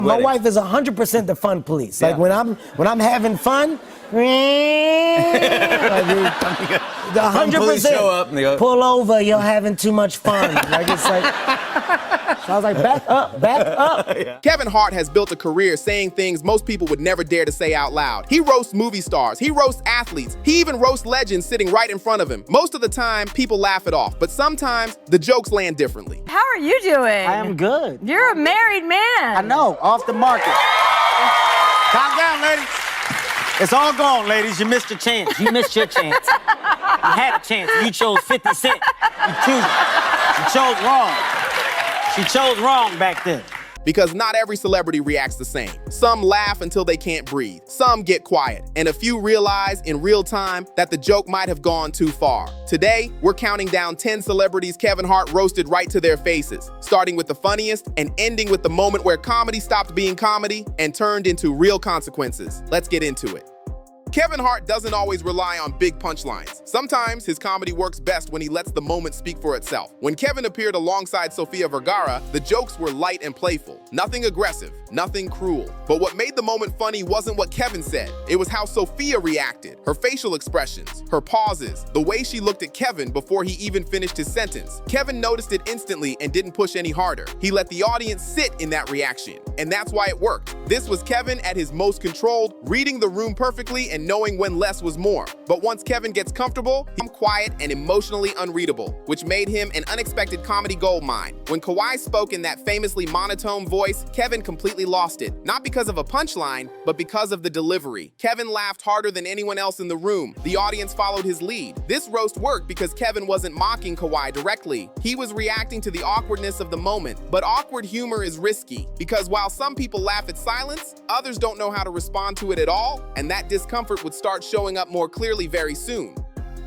My wife is 100% the fun police. Like when I'm having fun, like, 100%. Show up and they go, pull over, you're having too much fun. Like it's like. So I was like, back up, back up. Yeah. Kevin Hart has built a career saying things most people would never dare to say out loud. He roasts movie stars, he roasts athletes, he even roasts legends sitting right in front of him. Most of the time, people laugh it off, but sometimes the jokes land differently. How are you doing? I am good. You're a married man. I know, off the market. Calm down, ladies. It's all gone, ladies. You missed your chance. You missed your chance. You had a chance. You chose 50 Cent. You choose. You chose wrong. She chose wrong back then. Because not every celebrity reacts the same. Some laugh until they can't breathe. Some get quiet. And a few realize in real time that the joke might have gone too far. Today, we're counting down 10 celebrities Kevin Hart roasted right to their faces, starting with the funniest and ending with the moment where comedy stopped being comedy and turned into real consequences. Let's get into it. Kevin Hart doesn't always rely on big punchlines. Sometimes his comedy works best when he lets the moment speak for itself. When Kevin appeared alongside Sofía Vergara, the jokes were light and playful. Nothing aggressive, nothing cruel. But what made the moment funny wasn't what Kevin said. It was how Sofía reacted, her facial expressions, her pauses, the way she looked at Kevin before he even finished his sentence. Kevin noticed it instantly and didn't push any harder. He let the audience sit in that reaction, and that's why it worked. This was Kevin at his most controlled, reading the room perfectly and knowing when less was more. But once Kevin gets comfortable, he's quiet and emotionally unreadable, which made him an unexpected comedy goldmine. When Kawhi spoke in that famously monotone voice, Kevin completely lost it. Not because of a punchline, but because of the delivery. Kevin laughed harder than anyone else in the room. The audience followed his lead. This roast worked because Kevin wasn't mocking Kawhi directly. He was reacting to the awkwardness of the moment. But awkward humor is risky, because while some people laugh at silence, others don't know how to respond to it at all, and that discomfort would start showing up more clearly very soon.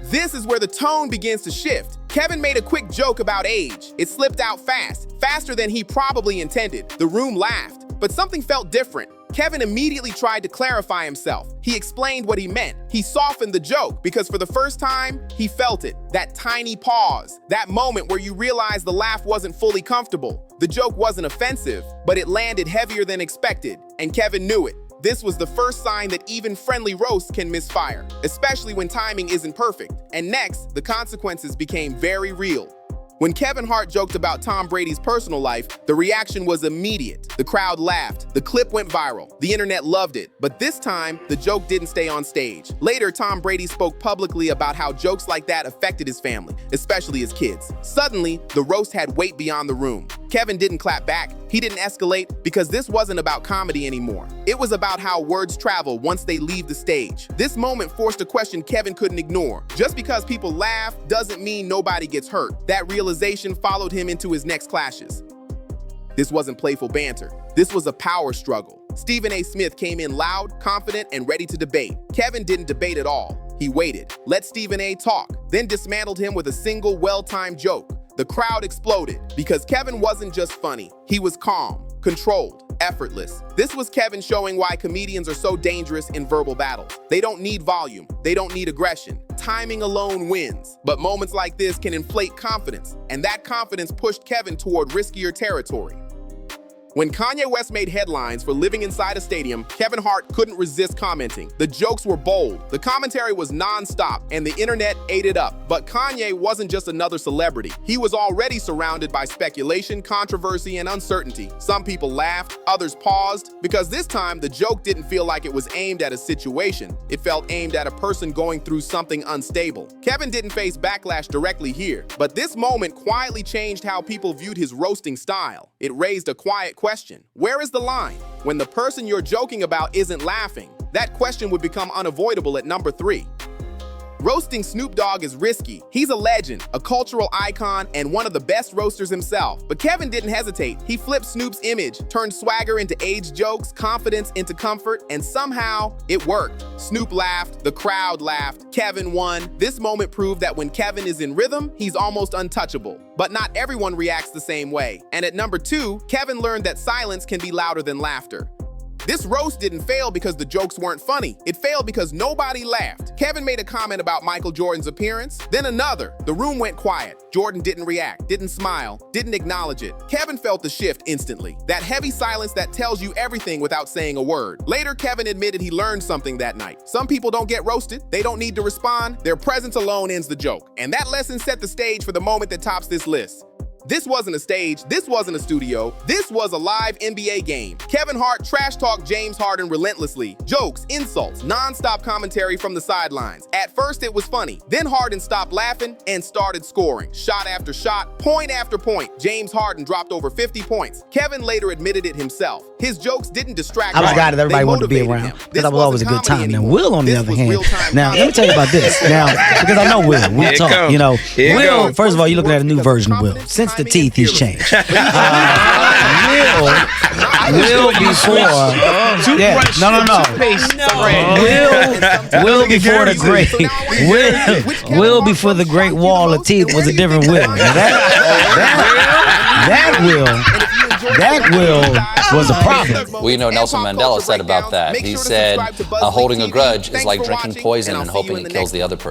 This is where the tone begins to shift. Kevin made a quick joke about age. It slipped out fast, faster than he probably intended. The room laughed, but something felt different. Kevin immediately tried to clarify himself. He explained what he meant. He softened the joke because for the first time, he felt it. That tiny pause, that moment where you realize the laugh wasn't fully comfortable. The joke wasn't offensive, but it landed heavier than expected, and Kevin knew it. This was the first sign that even friendly roasts can misfire, especially when timing isn't perfect. And next, the consequences became very real. When Kevin Hart joked about Tom Brady's personal life, the reaction was immediate. The crowd laughed. The clip went viral. The internet loved it. But this time, the joke didn't stay on stage. Later, Tom Brady spoke publicly about how jokes like that affected his family, especially his kids. Suddenly, the roast had weight beyond the room. Kevin didn't clap back. He didn't escalate because this wasn't about comedy anymore. It was about how words travel once they leave the stage. This moment forced a question Kevin couldn't ignore. Just because people laugh doesn't mean nobody gets hurt. That realization followed him into his next clashes. This wasn't playful banter. This was a power struggle. Stephen A. Smith came in loud, confident, and ready to debate. Kevin didn't debate at all. He waited, let Stephen A. talk, then dismantled him with a single well-timed joke. The crowd exploded because Kevin wasn't just funny. He was calm, controlled, effortless. This was Kevin showing why comedians are so dangerous in verbal battles. They don't need volume. They don't need aggression. Timing alone wins. But moments like this can inflate confidence, and that confidence pushed Kevin toward riskier territory. When Kanye West made headlines for living inside a stadium, Kevin Hart couldn't resist commenting. The jokes were bold, the commentary was non-stop, and the internet ate it up. But Kanye wasn't just another celebrity. He was already surrounded by speculation, controversy, and uncertainty. Some people laughed, others paused, because this time the joke didn't feel like it was aimed at a situation. It felt aimed at a person going through something unstable. Kevin didn't face backlash directly here, but this moment quietly changed how people viewed his roasting style. It raised a quiet question. Where is the line? When the person you're joking about isn't laughing, that question would become unavoidable at number 3. Roasting Snoop Dogg is risky. He's a legend, a cultural icon, and one of the best roasters himself. But Kevin didn't hesitate. He flipped Snoop's image, turned swagger into age jokes, confidence into comfort, and somehow it worked. Snoop laughed, the crowd laughed, Kevin won. This moment proved that when Kevin is in rhythm, he's almost untouchable. But not everyone reacts the same way. And at number 2, Kevin learned that silence can be louder than laughter. This roast didn't fail because the jokes weren't funny. It failed because nobody laughed. Kevin made a comment about Michael Jordan's appearance, then another. The room went quiet. Jordan didn't react, didn't smile, didn't acknowledge it. Kevin felt the shift instantly. That heavy silence that tells you everything without saying a word. Later, Kevin admitted he learned something that night. Some people don't get roasted. They don't need to respond. Their presence alone ends the joke. And that lesson set the stage for the moment that tops this list. This wasn't a stage, this wasn't a studio, this was a live NBA game. Kevin Hart trash-talked James Harden relentlessly. Jokes, insults, non-stop commentary from the sidelines. At first it was funny, then Harden stopped laughing and started scoring. Shot after shot, point after point, James Harden dropped over 50 points. Kevin later admitted it himself. His jokes didn't distract I was a guy that Harden, everybody they wanted to be motivated around him. because I was always a good time. Now, Anymore. Will, on the This other was hand, real-time now let me tell you about this. Now, because I know Will, we talk. comes. You know, Here it Will. goes. First of all, you're looking at a new version of Will. Since the teeth, he's changed. Will before, yeah, Will before the great, Will before the great wall of teeth was a different Will. Now that Will was a problem. Well, you know, Nelson Mandela said about that. He said, holding a grudge is like drinking poison and hoping it kills the other person.